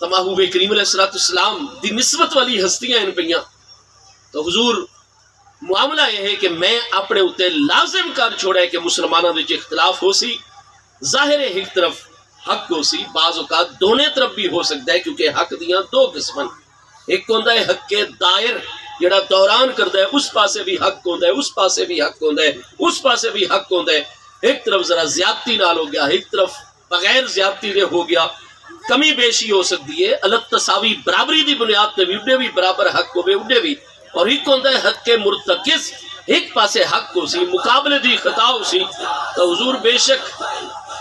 تو محبوب کریم علیہ السلام دی نسبت والی ہستیاں ان پہیاں تو حضور معاملہ یہ ہے کہ میں اپنے اتے لازم کر چھوڑا ہے کہ مسلمانوں وچ اختلاف ہو سی، ظاہر ہے ایک طرف حق ہو سی، بعض اوقات دونوں طرف بھی ہو سکتا ہے کیونکہ حق دیاں دو قسم، ایک ہوندا ہے حق کے دائر جڑا دوران کرتا ہے، اس پاسے بھی حق ہوندا ہے، اس پاسے بھی حق ہوندا ہے، اس پاسے بھی حق ہوندا ہے، ایک طرف ذرا زیادتی نال ہو گیا، ایک طرف بغیر زیادتی دے ہو گیا، کمی بیشی ہو سکتی ہے، الگ تساوی برابری دی بنیاد تے بھی اڈے بھی برابر حق ہوے اڈے بھی، اور ایک ہوندا ہے حق کے مرتکز، ایک پاسے حق ہو سی مقابلے دی خطا ہو سی، تو حضور بے شک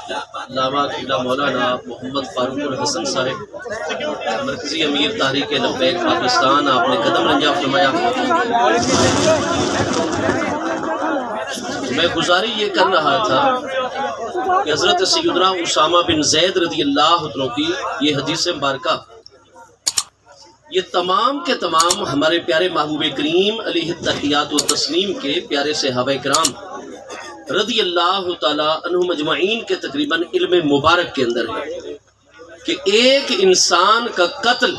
علامہ قبلہ مولانا محمد فاروق الحسن صاحب مرکزی امیر تحریک لبیک پاکستان، آپ نے قدم رنجا فرمایا۔ میں گزاری یہ کر رہا تھا کہ حضرت سیدنا اسامہ بن زید رضی اللہ عنہ کی یہ حدیث مبارکہ یہ تمام کے تمام ہمارے پیارے محبوب کریم علیہ التحیات و تسلیم کے پیارے صحابہ کرام رضی اللہ تعالی عنہ مجمعین کے تقریباً علم مبارک کے اندر ہے کہ ایک انسان کا قتل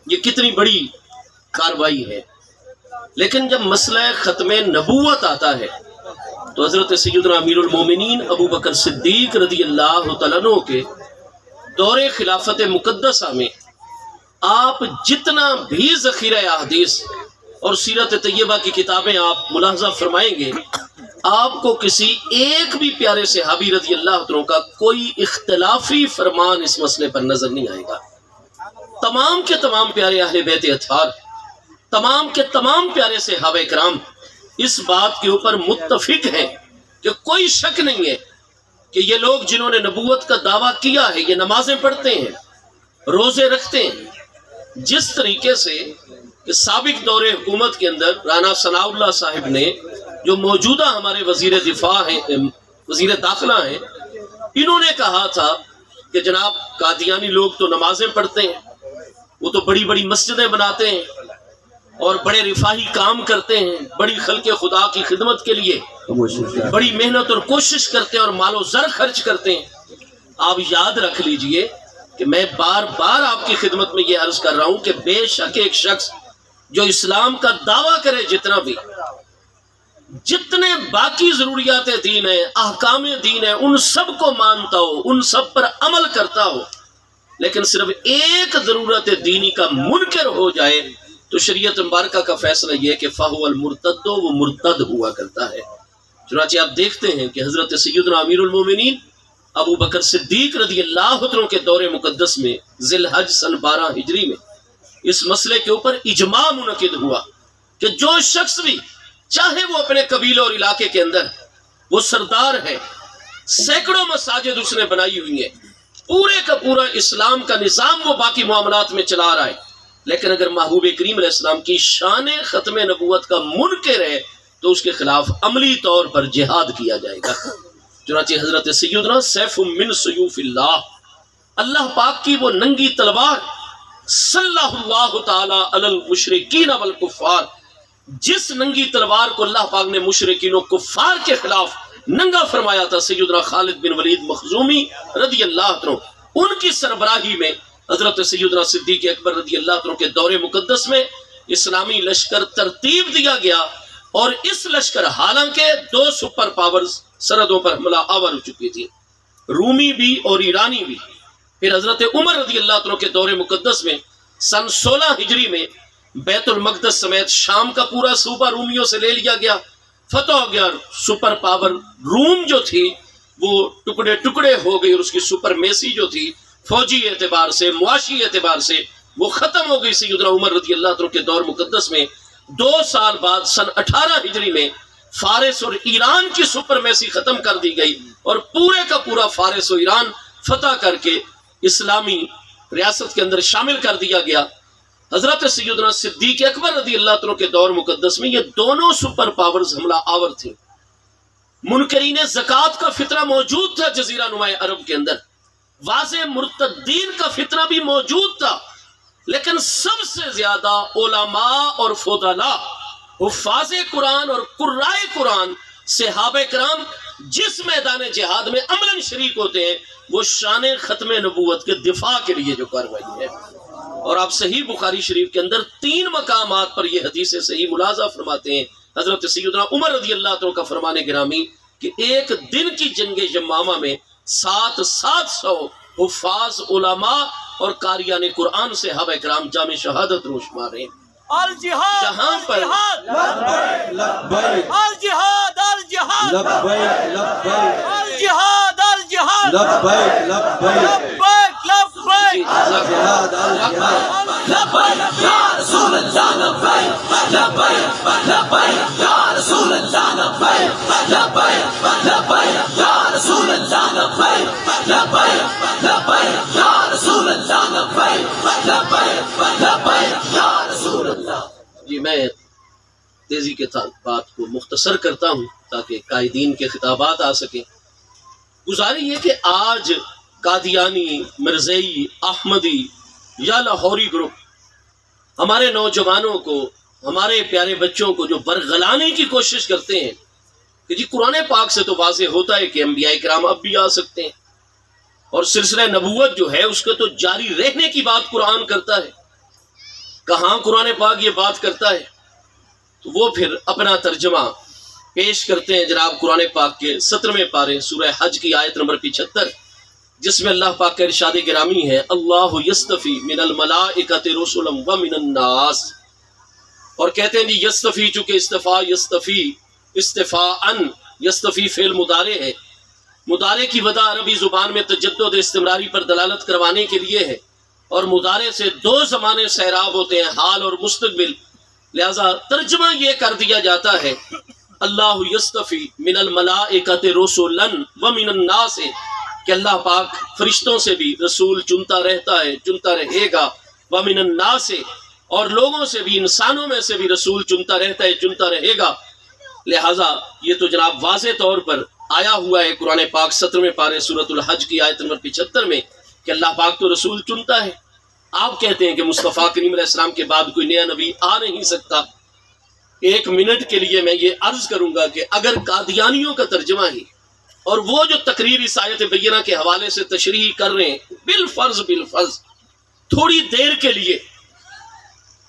یہ کتنی بڑی کاروائی ہے، لیکن جب مسئلہ ختم نبوت آتا ہے تو حضرت سیدنا امیر المومنین ابو بکر صدیق رضی اللہ تعالیٰ عنہ کے دور خلافت مقدسہ میں آپ جتنا بھی ذخیرہ احادیث اور سیرت طیبہ کی کتابیں آپ ملاحظہ فرمائیں گے، آپ کو کسی ایک بھی پیارے صحابی رضی اللہ عنہ کا کوئی اختلافی فرمان اس مسئلے پر نظر نہیں آئے گا۔ تمام کے تمام پیارے اہل بیت اطہار، تمام کے تمام پیارے صحابہ کرام اس بات کے اوپر متفق ہیں کہ کوئی شک نہیں ہے کہ یہ لوگ جنہوں نے نبوت کا دعویٰ کیا ہے یہ نمازیں پڑھتے ہیں، روزے رکھتے ہیں، جس طریقے سے کہ سابق دور حکومت کے اندر رانا ثناء اللہ صاحب نے جو موجودہ ہمارے وزیر دفاع ہیں، وزیر داخلہ ہیں، انہوں نے کہا تھا کہ جناب قادیانی لوگ تو نمازیں پڑھتے ہیں، وہ تو بڑی بڑی مسجدیں بناتے ہیں اور بڑے رفاہی کام کرتے ہیں، بڑی خلق خدا کی خدمت کے لیے بڑی محنت اور کوشش کرتے ہیں اور مال و زر خرچ کرتے ہیں۔ آپ یاد رکھ لیجئے کہ میں بار بار آپ کی خدمت میں یہ عرض کر رہا ہوں کہ بے شک ایک شخص جو اسلام کا دعویٰ کرے جتنا بھی، جتنے باقی ضروریات دین ہیں، احکام دین ہیں، ان سب کو مانتا ہو، ان سب پر عمل کرتا ہو، لیکن صرف ایک ضرورت دینی کا منکر ہو جائے تو شریعت مبارکہ کا فیصلہ یہ ہے کہ فَهُوَ الْمُرْتَدُّ، وہ مرتد ہوا کرتا ہے۔ چنانچہ آپ دیکھتے ہیں کہ حضرت سیدنا امیر المومنین ابو بکر صدیق رضی اللہ عنہ کے دور مقدس میں ذی الحج سن 12 ہجری میں اس مسئلے کے اوپر اجماع منعقد ہوا کہ جو شخص بھی چاہے وہ اپنے قبیلے اور علاقے کے اندر وہ سردار ہے، سینکڑوں مساجد اس نے بنائی ہوئی ہیں، پورے کا پورا اسلام کا نظام وہ باقی معاملات میں چلا رہا ہے، لیکن اگر محبوب کریم علیہ السلام کی شان ختم نبوت کا منکر ہے تو اس کے خلاف عملی طور پر جہاد کیا جائے گا۔ چنانچہ حضرت سیدنا سیف من سیوف اللہ، اللہ پاک کی وہ ننگی تلوار صلی اللہ تعالی علی المشرکین والکفار، جس ننگی تلوار کو اللہ پاک نے مشرکین و کفار کے خلاف ننگا فرمایا تھا، سیدنا خالد بن ولید مخزومی رضی اللہ عنہ، ان کی سربراہی میں حضرت سیدنا صدیق اکبر رضی اللہ عنہ کے دور مقدس میں اسلامی لشکر ترتیب دیا گیا، اور اس لشکر حالانکہ 2 سپر پاورز سرحدوں پر حملہ آور ہو چکی تھی، رومی بھی اور ایرانی بھی۔ پھر حضرت عمر رضی اللہ عنہ کے دور مقدس میں سن 16 ہجری میں بیت المقدس سمیت شام کا پورا صوبہ رومیوں سے لے لیا گیا، فتح ہو گیا، سپر پاور روم جو تھی وہ ٹکڑے ٹکڑے ہو گئی، اور اس کی سپر میسی جو تھی فوجی اعتبار سے معاشی اعتبار سے وہ ختم ہو گئی۔ سیدنا عمر رضی اللہ عنہ کے دور مقدس میں 2 سال بعد سن 18 ہجری میں فارس اور ایران کی سپر میسی ختم کر دی گئی، اور پورے کا پورا فارس و ایران فتح کر کے اسلامی ریاست کے اندر شامل کر دیا گیا۔ حضرت سیدنا صدیق اکبر رضی اللہ عنہ کے دور مقدس میں یہ دونوں سپر پاورز حملہ آور تھے۔ منکرین زکوٰۃ کا فتنہ موجود تھا جزیرہ نما عرب کے اندر، واضح مرتدین کا فتنہ بھی موجود تھا، لیکن سب سے زیادہ علماء اور فضلاء، حفاظ قرآن اور قرائے قرآن، صحابہ کرام جس میدان جہاد میں عملاً شریک ہوتے ہیں وہ شان ختم نبوت کے دفاع کے لیے جو کارروائی ہے. اور آپ صحیح بخاری شریف کے اندر 3 مقامات پر یہ حدیث صحیح ملاحظہ فرماتے ہیں. حضرت سیدنا عمر رضی اللہ عنہ کا فرمان گرامی کہ ایک دن کی جنگ یمامہ میں 700 حفاظ علماء اور قاریان قرآن سے صحابہ کرام جام شہادت نوش مارے. الجہاد جہاں پر الجہاد الجہاد الجہاد لبیک لبیک الجہاد الجہاد لبیک لبیک لبیک لبیک الجہاد الجہاد لبیک یا رسول اللہ لبیک لبیک لبیک یا رسول اللہ لبیک لبیک لبیک یا رسول اللہ لبیک لبیک لبیک یا رسول اللہ لبیک لبیک لبیک یا رسول اللہ. جی میں تیزی کے ساتھ بات کو مختصر کرتا ہوں تاکہ قائدین کے خطابات آ سکیں. گزاری یہ کہ آج قادیانی، مرزئی، احمدی یا لاہوری گروپ ہمارے نوجوانوں کو، ہمارے پیارے بچوں کو جو برگلانے کی کوشش کرتے ہیں کہ جی قرآن پاک سے تو واضح ہوتا ہے کہ انبیاء کرام اب بھی آ سکتے ہیں اور سلسلہ نبوت جو ہے اس کے تو جاری رہنے کی بات قرآن کرتا ہے. کہاں قرآن پاک یہ بات کرتا ہے؟ تو وہ پھر اپنا ترجمہ پیش کرتے ہیں جناب قرآن پاک کے 17ویں پارے سورہ حج کی آیت نمبر 75، جس میں اللہ پاک کا ارشاد گرامی ہے اللہ یستفی من الملائکۃ رسلا ومن الناس. اور کہتے ہیں جی یستفی، چونکہ استفاءً یستفی فعل مضارع ہے. مضارع کی وضع عربی زبان میں تجدد استمراری پر دلالت کروانے کے لیے ہے اور مضارع سے 2 زمانے سیراب ہوتے ہیں، حال اور مستقبل. لہذا ترجمہ یہ کر دیا جاتا ہے اللہ یستفی من الملائکۃ رسلا ومن الناس، کہ اللہ پاک فرشتوں سے بھی رسول چنتا رہتا ہے، چنتا رہے گا. ومن الناس، اور لوگوں سے بھی، انسانوں میں سے بھی رسول چنتا رہتا ہے، چنتا رہے گا. لہذا یہ تو جناب واضح طور پر آیا ہوا ہے قرآن پاک 17ویں پارے سورۃ الحج کی آیت نمبر 75 میں کہ اللہ پاک تو رسول چنتا ہے. آپ کہتے ہیں کہ مصطفیٰ کریم علیہ السلام کے بعد کوئی نیا نبی آ نہیں سکتا. 1 منٹ کے لیے میں یہ عرض کروں گا کہ اگر قادیانیوں کا ترجمہ ہی اور وہ جو تقریر اس آیت بینہ کے حوالے سے تشریح کر رہے ہیں بالفرض تھوڑی دیر کے لیے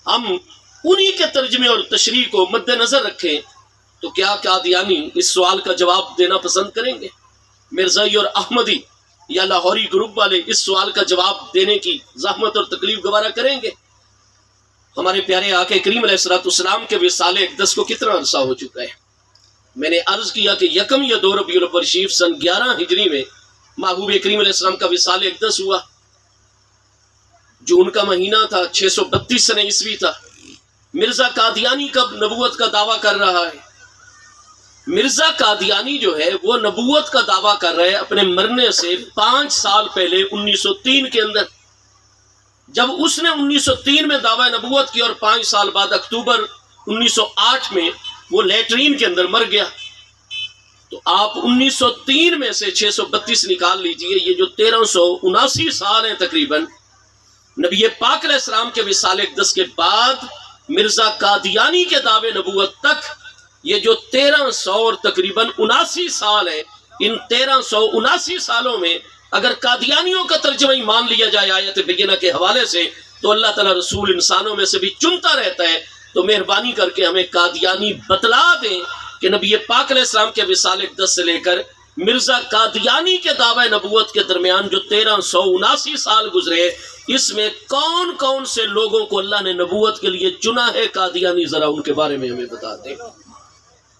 ہم انہی کے ترجمے اور تشریح کو مد نظر رکھیں تو کیا قادیانی اس سوال کا جواب دینا پسند کریں گے؟ مرزائی اور احمدی یا لاہوری گروپ والے اس سوال کا جواب دینے کی زحمت اور تکلیف گوارا کریں گے؟ ہمارے پیارے آقا کریم علیہ السلام کے وصال اقدس کو کتنا عرصہ ہو چکا ہے؟ میں نے عرض کیا کہ 1 یا 2 ربیع الاول شریف سن 11 ہجری میں محبوب کریم علیہ السلام کا وصال اقدس ہوا. جون کا مہینہ تھا، 632 سنہ عیسوی تھا. مرزا قادیانی کب نبوت کا دعویٰ کر رہا ہے؟ مرزا قادیانی جو ہے وہ نبوت کا دعویٰ کر رہے اپنے مرنے سے 5 سال پہلے 1903 کے اندر. جب اس نے 1903 میں دعویٰ نبوت کی اور 5 سال بعد اکتوبر 1908 میں وہ لیٹرین کے اندر مر گیا. تو آپ 1903 میں سے 632 نکال لیجئے، یہ جو 1379 سال ہیں تقریباً نبی پاک علیہ السلام کے وصال اقدس کے بعد مرزا قادیانی کے دعوے نبوت تک یہ جو 1300 اور تقریباً 79 سال ہیں، ان 1379 سالوں میں اگر قادیانیوں کا ترجمہ ہی مان لیا جائے آیت بینہ کے حوالے سے تو اللہ تعالیٰ رسول انسانوں میں سے بھی چنتا رہتا ہے. تو مہربانی کر کے ہمیں قادیانی بتلا دیں کہ نبی پاک علیہ السلام کے وصال اقدس سے لے کر مرزا قادیانی کے دعوی نبوت کے درمیان جو 1379 سال گزرے، اس میں کون کون سے لوگوں کو اللہ نے نبوت کے لیے چنا ہے؟ قادیانی ذرا ان کے بارے میں ہمیں بتا دیں.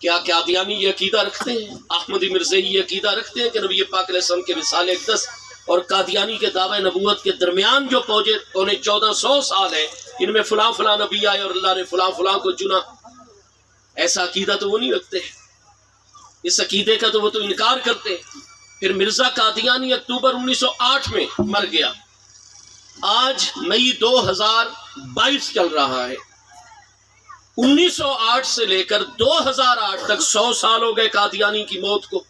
کیا قادیانی یہ عقیدہ رکھتے ہیں، احمدی مرزئی یہ عقیدہ رکھتے ہیں کہ نبی پاک علیہ السلام کے وصال اقدس اور قادیانی کے دعوی نبوت کے درمیان جو 1400 سال ہیں ان میں فلاں فلاں نبی آئے اور اللہ نے فلاں فلاں کو چنا؟ ایسا عقیدہ تو وہ نہیں رکھتے. اس عقیدے کا تو وہ تو انکار کرتے ہیں. پھر مرزا قادیانی اکتوبر 1908 میں مر گیا. آج مئی 2022 چل رہا ہے. 1908 سے لے کر 2008 تک 100 سال ہو گئے قادیانی کی موت کو،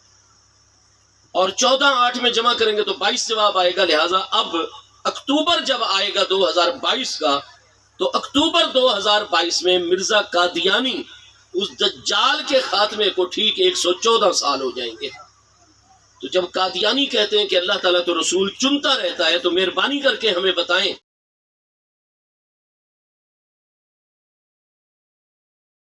اور 14/8 میں جمع کریں گے تو 22 جواب آئے گا. لہٰذا اب اکتوبر جب آئے گا 2022 کا تو اکتوبر 2022 میں مرزا قادیانی اس دجال کے خاتمے کو ٹھیک 114 سال ہو جائیں گے. تو جب قادیانی کہتے ہیں کہ اللہ تعالیٰ تو رسول چنتا رہتا ہے تو مہربانی کر کے ہمیں بتائیں